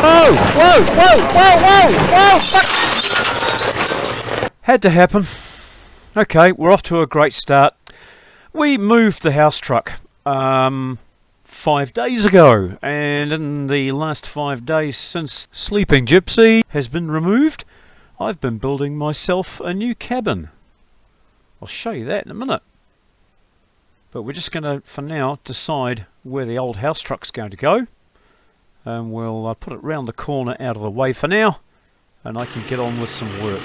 Whoa! Whoa! Whoa! Whoa! Whoa! Whoa! Fuck! Had to happen. Okay, we're off to a great start. We moved the house truck 5 days ago, and in the last 5 days since Sleeping Gypsy has been removed, I've been building myself a new cabin. I'll show you that in a minute. But we're just going to, for now, decide where the old house truck's going to go. And we'll put it round the corner out of the way for now, and I can get on with some work.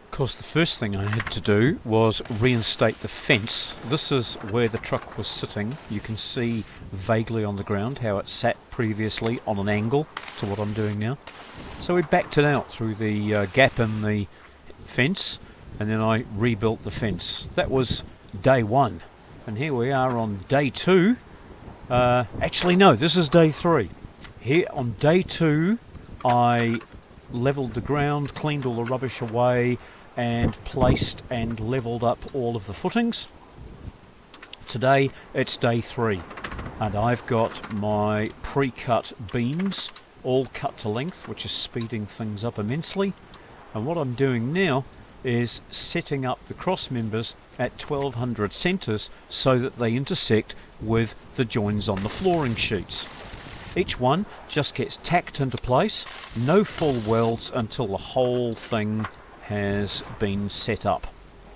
Of course, the first thing I had to do was reinstate the fence. This is where the truck was sitting. You can see vaguely on the ground how it sat previously on an angle to what I'm doing now. So we backed it out through the gap in the fence, and then I rebuilt the fence. That was day one, and here we are on day two. Actually no, this is day three. Here on day two I levelled the ground, cleaned all the rubbish away, and placed and levelled up all of the footings. Today it's day three, and I've got my pre-cut beams all cut to length, which is speeding things up immensely. And what I'm doing now is setting up the cross members at 1200 centres so that they intersect with the joins on the flooring sheets. Each one just gets tacked into place, no full welds until the whole thing has been set up.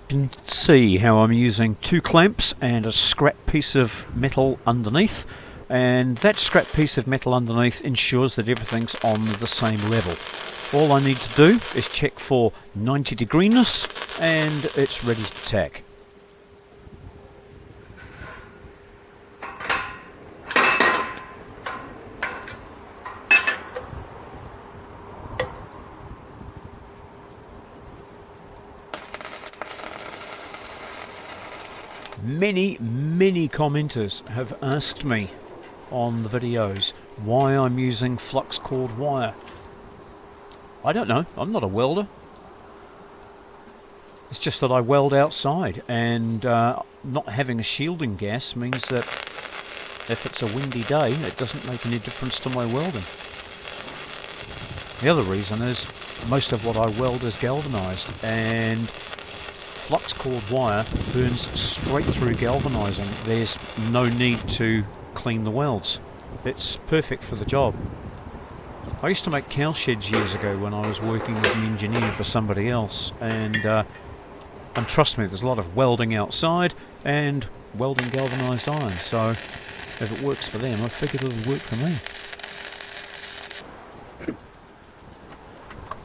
You can see how I'm using 2 clamps and a scrap piece of metal underneath, and that scrap piece of metal underneath ensures that everything's on the same level. All I need to do is check for 90 degrees and it's ready to tack. Many commenters have asked me on the videos why I'm using flux cord wire. I don't know, I'm not a welder. It's just that I weld outside, and not having a shielding gas means that if it's a windy day it doesn't make any difference to my welding. The other reason is most of what I weld is galvanised, and flux cord wire burns straight through galvanising. There's no need to clean the welds. It's perfect for the job. I used to make cow sheds years ago when I was working as an engineer for somebody else, and trust me, there's a lot of welding outside and welding galvanised iron, so if it works for them, I figured it would work for me.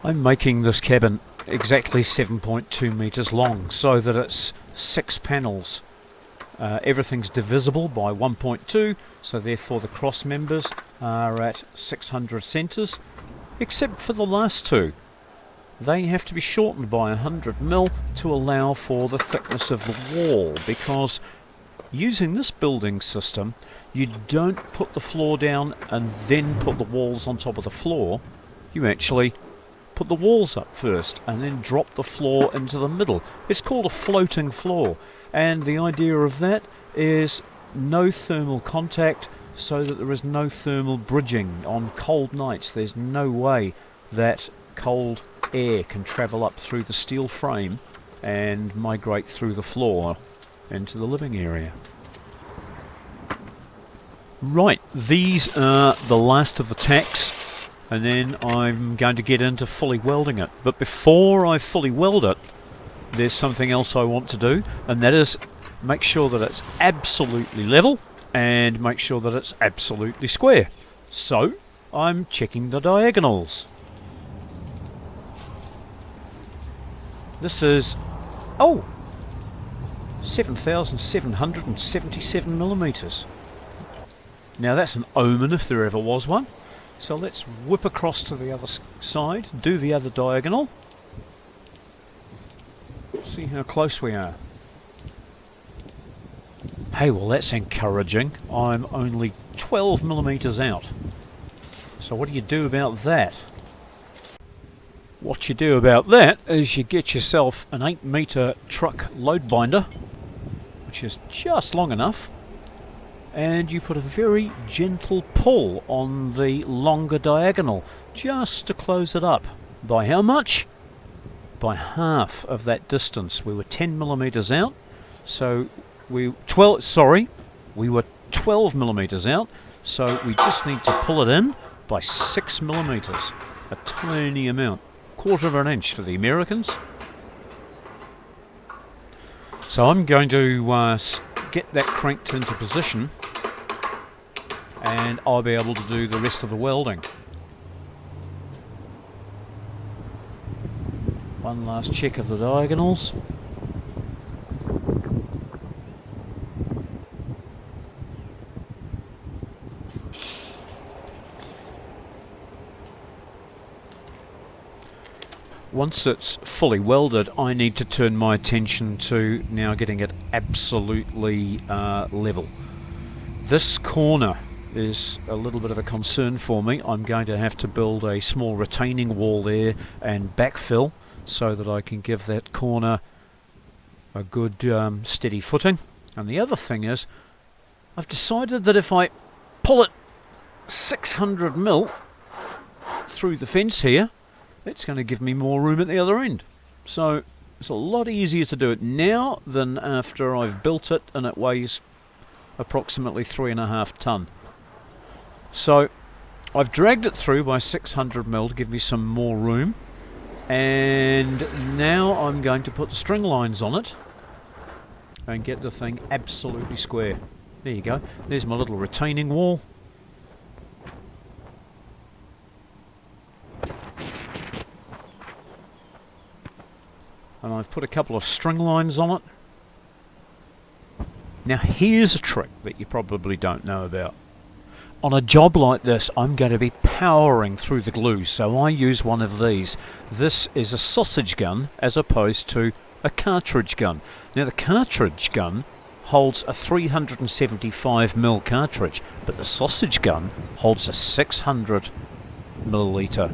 I'm making this cabin exactly 7.2 metres long, so that it's 6 panels. Everything's divisible by 1.2, so therefore the cross members are at 600 centres, except for the last 2. They have to be shortened by 100mm to allow for the thickness of the wall, because using this building system you don't put the floor down and then put the walls on top of the floor. You actually put the walls up first and then drop the floor into the middle. It's called a floating floor, and the idea of that is no thermal contact, so that there is no thermal bridging. On cold nights there's no way that cold air can travel up through the steel frame and migrate through the floor into the living area. Right, these are the last of the tacks, and then I'm going to get into fully welding it. But before I fully weld it, there's something else I want to do, and that is make sure that it's absolutely level and make sure that it's absolutely square. So I'm checking the diagonals. This is 7,777 millimetres. Now that's an omen if there ever was one. So let's whip across to the other side, do the other diagonal. See how close we are. Hey, well that's encouraging. I'm only 12 millimetres out. So what do you do about that? What you do about that is you get yourself an 8-metre truck load binder, which is just long enough, and you put a very gentle pull on the longer diagonal just to close it up. By how much? By half of that distance. We were 10 millimetres out, so we were 12 millimetres out, so we just need to pull it in by 6 millimetres, a tiny amount, quarter of an inch for the Americans. So I'm going to get that cranked into position, and I'll be able to do the rest of the welding. One last check of the diagonals. Once it's fully welded, I need to turn my attention to now getting it absolutely level. This corner is a little bit of a concern for me. I'm going to have to build a small retaining wall there and backfill so that I can give that corner a good steady footing. And the other thing is, I've decided that if I pull it 600 mil through the fence here, it's going to give me more room at the other end. So it's a lot easier to do it now than after I've built it and it weighs approximately 3.5 tonne. So I've dragged it through by 600 mil to give me some more room, and now I'm going to put the string lines on it and get the thing absolutely square. There you go. There's my little retaining wall. And I've put a couple of string lines on it. Now here's a trick that you probably don't know about. On a job like this, I'm going to be powering through the glue, so I use one of these. This is a sausage gun as opposed to a cartridge gun. Now the cartridge gun holds a 375mm cartridge, but the sausage gun holds a 600 milliliter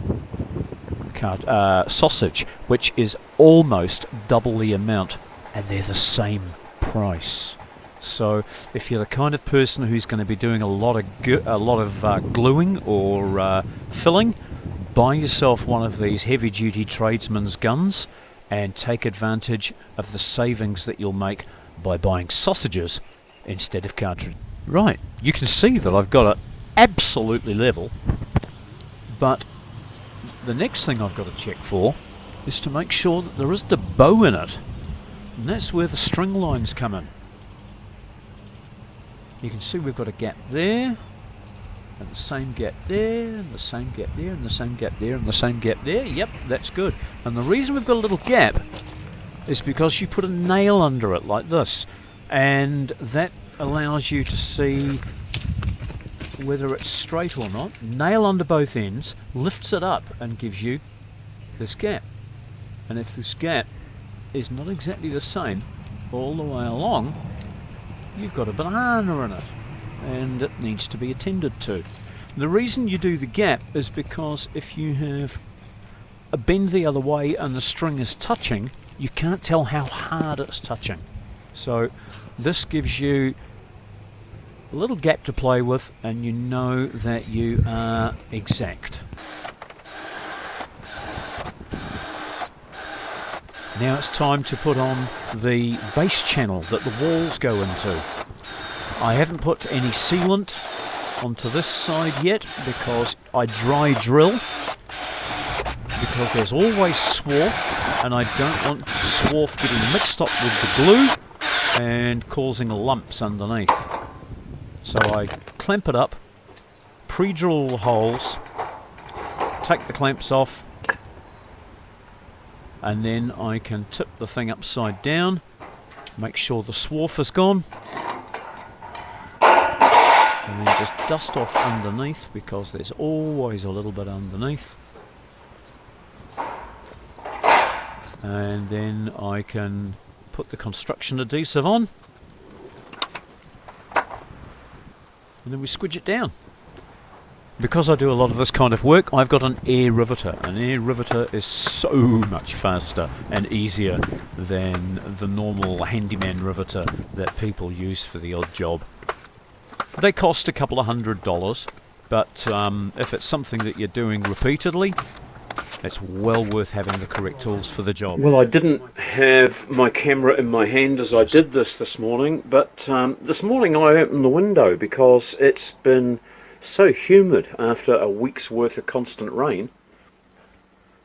sausage, which is almost double the amount, and they're the same price. So if you're the kind of person who's going to be doing a lot of gluing or filling, buy yourself one of these heavy-duty tradesman's guns and take advantage of the savings that you'll make by buying sausages instead of cartridge. Right, you can see that I've got it absolutely level, but the next thing I've got to check for is to make sure that there isn't a bow in it, and that's where the string lines come in. You can see we've got a gap there, and the same gap there, and the same gap there, and the same gap there, and the same gap there. Yep, that's good. And the reason we've got a little gap is because you put a nail under it like this, and that allows you to see whether it's straight or not. Nail under both ends, lifts it up and gives you this gap. And if this gap is not exactly the same all the way along, you've got a banana in it, and it needs to be attended to. The reason you do the gap is because if you have a bend the other way and the string is touching, you can't tell how hard it's touching. So this gives you a little gap to play with, and you know that you are exact. Now it's time to put on the base channel that the walls go into. I haven't put any sealant onto this side yet because I dry drill, because there's always swarf, and I don't want swarf getting mixed up with the glue and causing lumps underneath. So I clamp it up, pre-drill the holes, take the clamps off, and then I can tip the thing upside down, make sure the swarf is gone, and then just dust off underneath, because there's always a little bit underneath. And then I can put the construction adhesive on, and then we squidge it down. Because I do a lot of this kind of work, I've got an air riveter. An air riveter is so much faster and easier than the normal handyman riveter that people use for the odd job. They cost a couple of $100, but if it's something that you're doing repeatedly, it's well worth having the correct tools for the job. Well, I didn't have my camera in my hand as I did this morning, but this morning I opened the window because it's been so humid after a week's worth of constant rain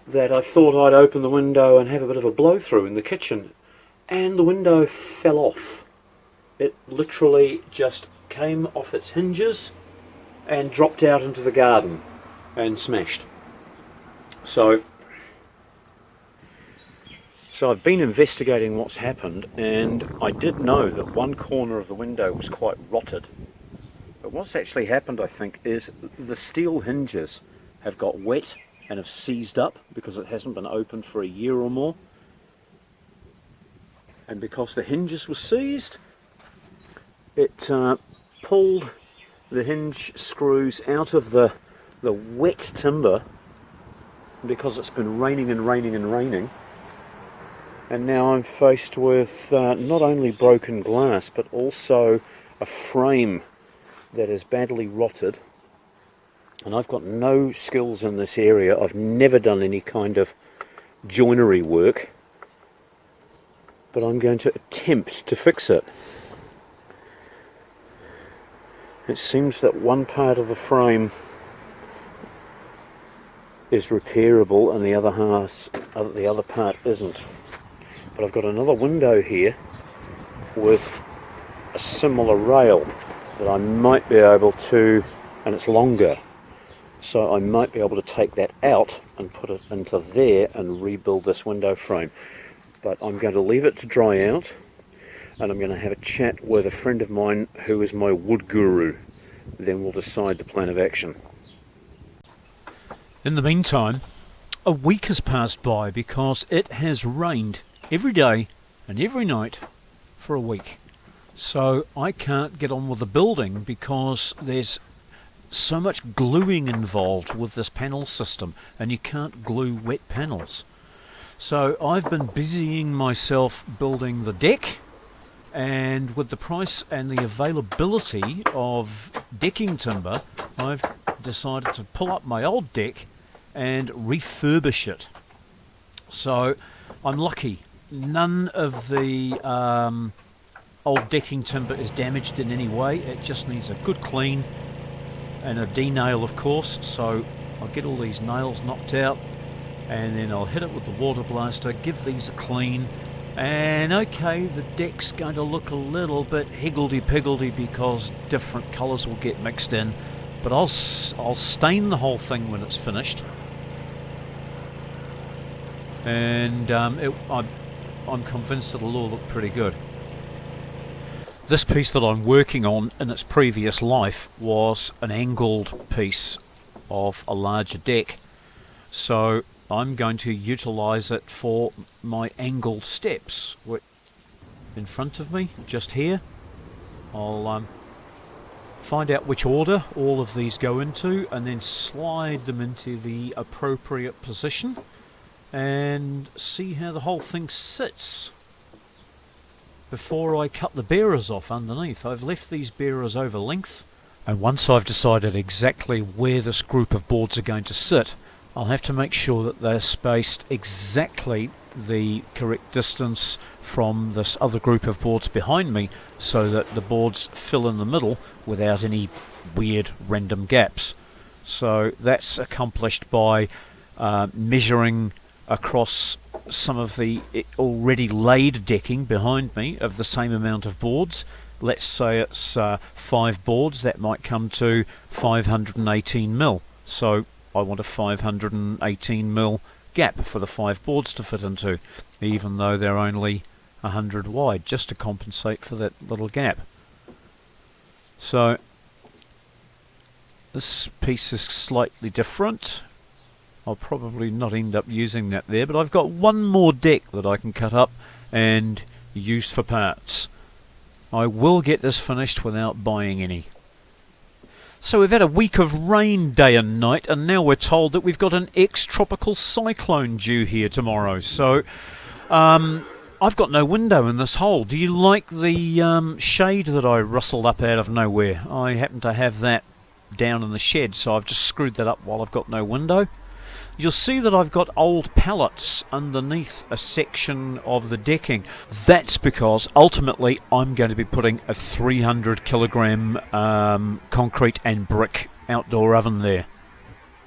that I thought I'd open the window and have a bit of a blow through in the kitchen, and the window fell off. It literally just came off its hinges and dropped out into the garden and smashed. So I've been investigating what's happened, and I did know that one corner of the window was quite rotted. But what's actually happened, I think, is the steel hinges have got wet and have seized up because it hasn't been opened for a year or more. And because the hinges were seized, it pulled the hinge screws out of the wet timber, because it's been raining and raining and raining, and now I'm faced with not only broken glass but also a frame that is badly rotted. And I've got no skills in this area. I've never done any kind of joinery work, but I'm going to attempt to fix it. It seems that one part of the frame is repairable and the other part isn't. But I've got another window here with a similar rail that I might be able to, and it's longer, so I might be able to take that out and put it into there and rebuild this window frame. But I'm going to leave it to dry out, and I'm going to have a chat with a friend of mine who is my wood guru. Then we'll decide the plan of action. In the meantime, a week has passed by because it has rained every day and every night for a week. So I can't get on with the building because there's so much gluing involved with this panel system, and you can't glue wet panels. So I've been busying myself building the deck, and with the price and the availability of decking timber, I've decided to pull up my old deck and refurbish it. So I'm lucky. None of the old decking timber is damaged in any way. It just needs a good clean and a D-nail, of course. So I'll get all these nails knocked out, and then I'll hit it with the water blaster, give these a clean, and okay, the deck's going to look a little bit higgledy-piggledy because different colours will get mixed in, but I'll stain the whole thing when it's finished, and I'm convinced it'll all look pretty good. This piece that I'm working on in its previous life was an angled piece of a larger deck, so I'm going to utilise it for my angled steps in front of me, just here. I'll find out which order all of these go into and then slide them into the appropriate position and see how the whole thing sits before I cut the bearers off underneath. I've left these bearers over length, and once I've decided exactly where this group of boards are going to sit, I'll have to make sure that they're spaced exactly the correct distance from this other group of boards behind me, so that the boards fill in the middle without any weird random gaps. So that's accomplished by measuring across some of the already laid decking behind me of the same amount of boards. Let's say it's 5 boards, that might come to 518 mil. So I want a 518 mil gap for the 5 boards to fit into, even though they're only 100 wide, just to compensate for that little gap. So this piece is slightly different. I'll probably not end up using that there, but I've got one more deck that I can cut up and use for parts. I will get this finished without buying any. So we've had a week of rain day and night, and now we're told that we've got an ex-tropical cyclone due here tomorrow. So I've got no window in this hole. Do you like the shade that I rustled up out of nowhere? I happen to have that down in the shed, so I've just screwed that up while I've got no window. You'll see that I've got old pallets underneath a section of the decking. That's because ultimately I'm going to be putting a 300 kilogram concrete and brick outdoor oven there.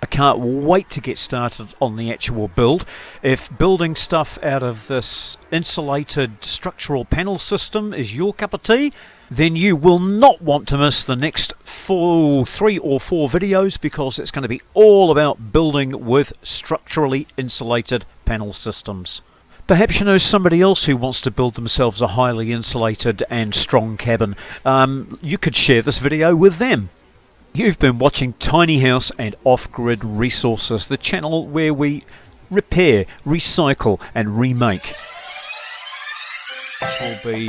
I can't wait to get started on the actual build. If building stuff out of this insulated structural panel system is your cup of tea, then you will not want to miss the next 3 or 4 videos, because it's going to be all about building with structurally insulated panel systems. Perhaps you know somebody else who wants to build themselves a highly insulated and strong cabin. You could share this video with them. You've been watching Tiny House and Off-Grid Resources, the channel where we repair, recycle and remake. This will be